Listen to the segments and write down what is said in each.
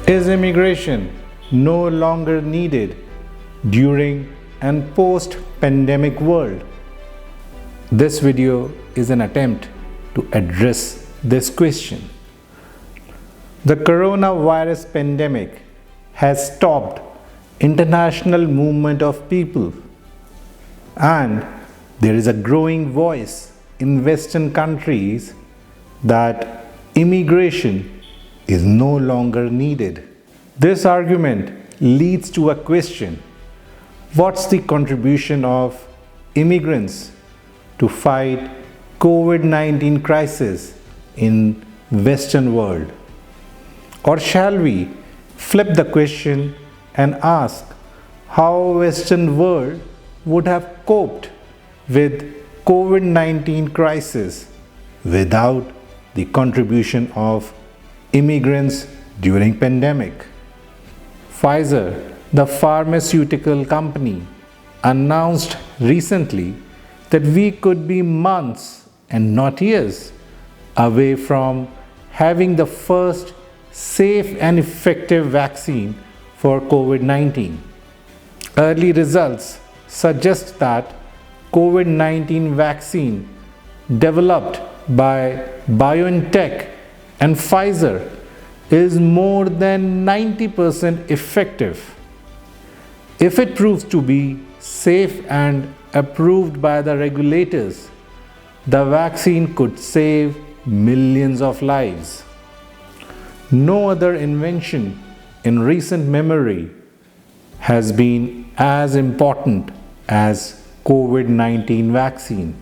Is immigration no longer needed during and post-pandemic world? This video is an attempt to address this question. The coronavirus pandemic has stopped international movement of people, and there is a growing voice in Western countries that immigration is no longer needed. This argument leads to a question: what's the contribution of immigrants to fight COVID-19 crisis in Western world? Or shall we flip the question and ask how Western world would have coped with COVID-19 crisis without the contribution of immigrants during pandemic? Pfizer, the pharmaceutical company, announced recently that we could be months and not years away from having the first safe and effective vaccine for COVID-19. Early results suggest that COVID-19 vaccine developed by BioNTech and Pfizer is more than 90% effective. If it proves to be safe and approved by the regulators, the vaccine could save millions of lives. No other invention in recent memory has been as important as COVID-19 vaccine.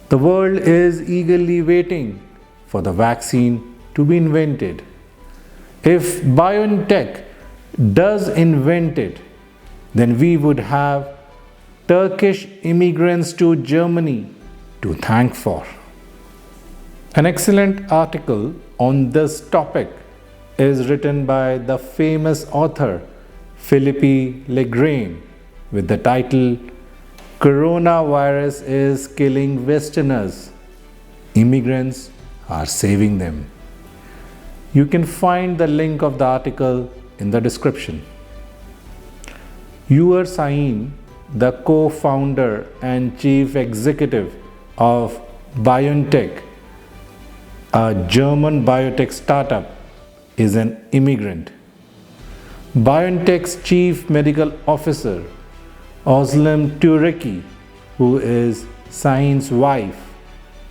The world is eagerly waiting for the vaccine to be invented. If BioNTech does invent it, then we would have Turkish immigrants to Germany to thank for. An excellent article on this topic is written by the famous author Philippe Legrand with the title "Coronavirus is killing Westerners. Immigrants are saving them." You can find the link of the article in the description. Yuval Sahin, the co-founder and chief executive of BioNTech, a German biotech startup, is an immigrant. BioNTech's chief medical officer, Özlem Türeci, who is Sahin's wife,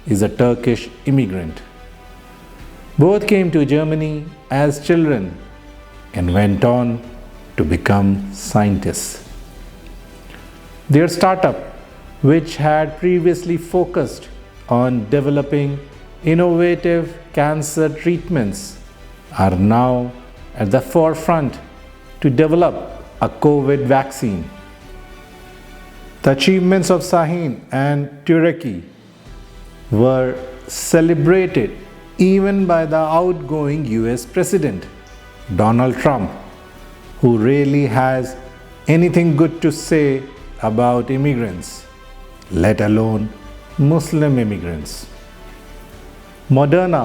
is a Turkish immigrant. Both came to Germany as children and went on to become scientists. Their startup, which had previously focused on developing innovative cancer treatments, are now at the forefront to develop a COVID vaccine. The achievements of Sahin and Türeci were celebrated even by the outgoing US President, Donald Trump, who rarely has anything good to say about immigrants, let alone Muslim immigrants. Moderna,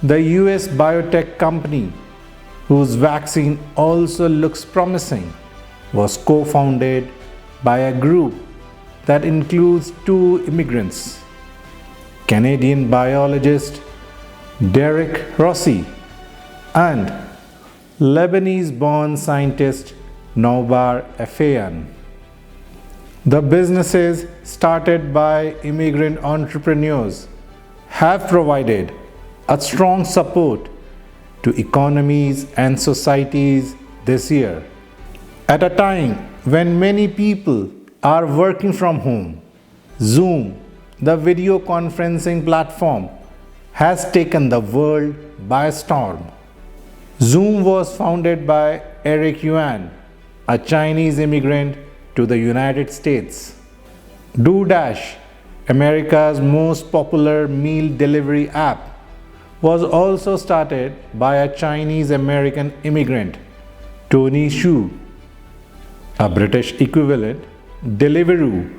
the US biotech company, whose vaccine also looks promising, was co-founded by a group that includes two immigrants, Canadian biologist Derek Rossi and Lebanese-born scientist Noubar Afeyan. The businesses started by immigrant entrepreneurs have provided a strong support to economies and societies this year. At a time when many people are working from home, Zoom, the video conferencing platform, has taken the world by storm. Zoom was founded by Eric Yuan, a Chinese immigrant to the United States. DoorDash, America's most popular meal delivery app, was also started by a Chinese American immigrant, Tony Xu. A British equivalent, Deliveroo,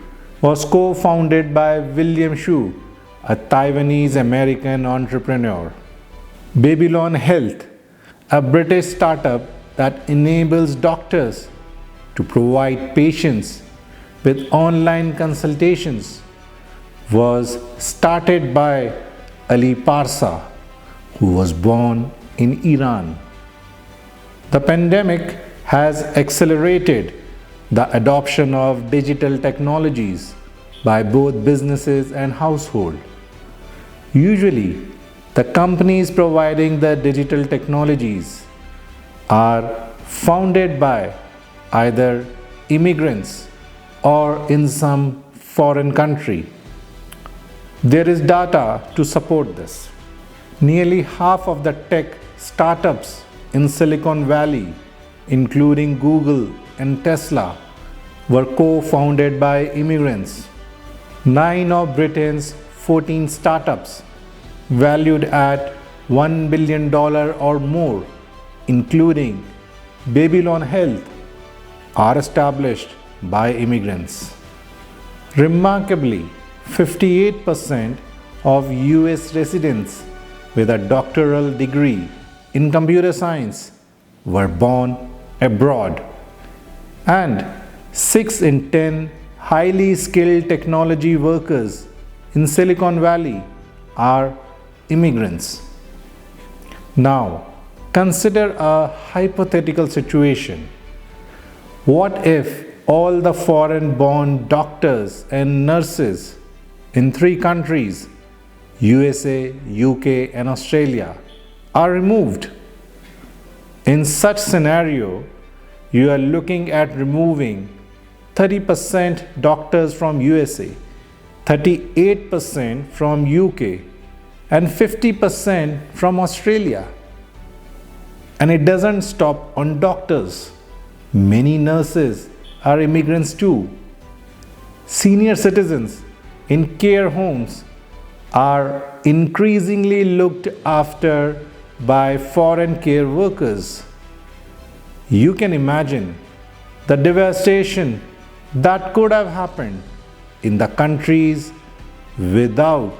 was co-founded by William Xu, a Taiwanese American entrepreneur. Babylon Health, a British startup that enables doctors to provide patients with online consultations, was started by Ali Parsa, who was born in Iran. The pandemic has accelerated the adoption of digital technologies by both businesses and households. Usually, the companies providing the digital technologies are founded by either immigrants or in some foreign country. There is data to support this. Nearly half of the tech startups in Silicon Valley, including Google and Tesla, were co-founded by immigrants. 9 of Britain's 14 startups, valued at $1 billion or more, including Babylon Health, are established by immigrants. Remarkably, 58% of US residents with a doctoral degree in computer science were born abroad, and 6 in 10 highly skilled technology workers in Silicon Valley are immigrants. Now, consider a hypothetical situation. What if all the foreign-born doctors and nurses in 3 countries, USA, UK, and Australia, are removed? In such scenario, you are looking at removing 30% doctors from USA, 38% from UK, and 50% from Australia. And it doesn't stop on doctors. Many nurses are immigrants too. Senior citizens in care homes are increasingly looked after by foreign care workers. You can imagine the devastation that could have happened in the countries without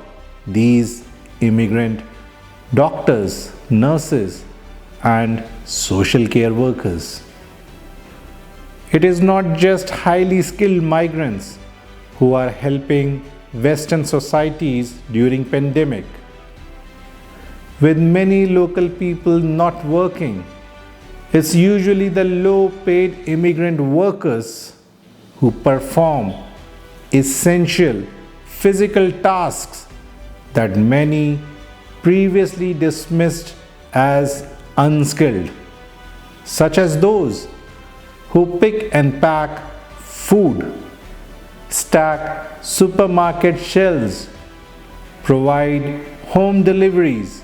these immigrant doctors, nurses, and social care workers. It is not just highly skilled migrants who are helping Western societies during pandemic. With many local people not working, it's usually the low-paid immigrant workers who perform essential physical tasks that many previously dismissed as unskilled, such as those who pick and pack food, stack supermarket shelves, provide home deliveries,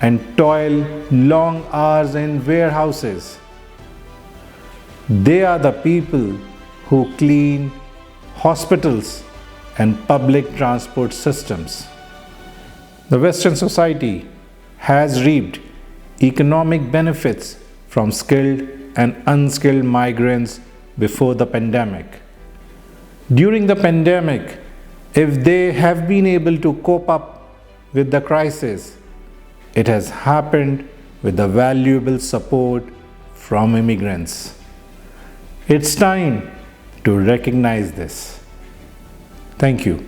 and toil long hours in warehouses. They are the people who clean hospitals and public transport systems. The Western society has reaped economic benefits from skilled and unskilled migrants before the pandemic. During the pandemic, if they have been able to cope up with the crisis, it has happened with the valuable support from immigrants. It's time to recognize this. Thank you.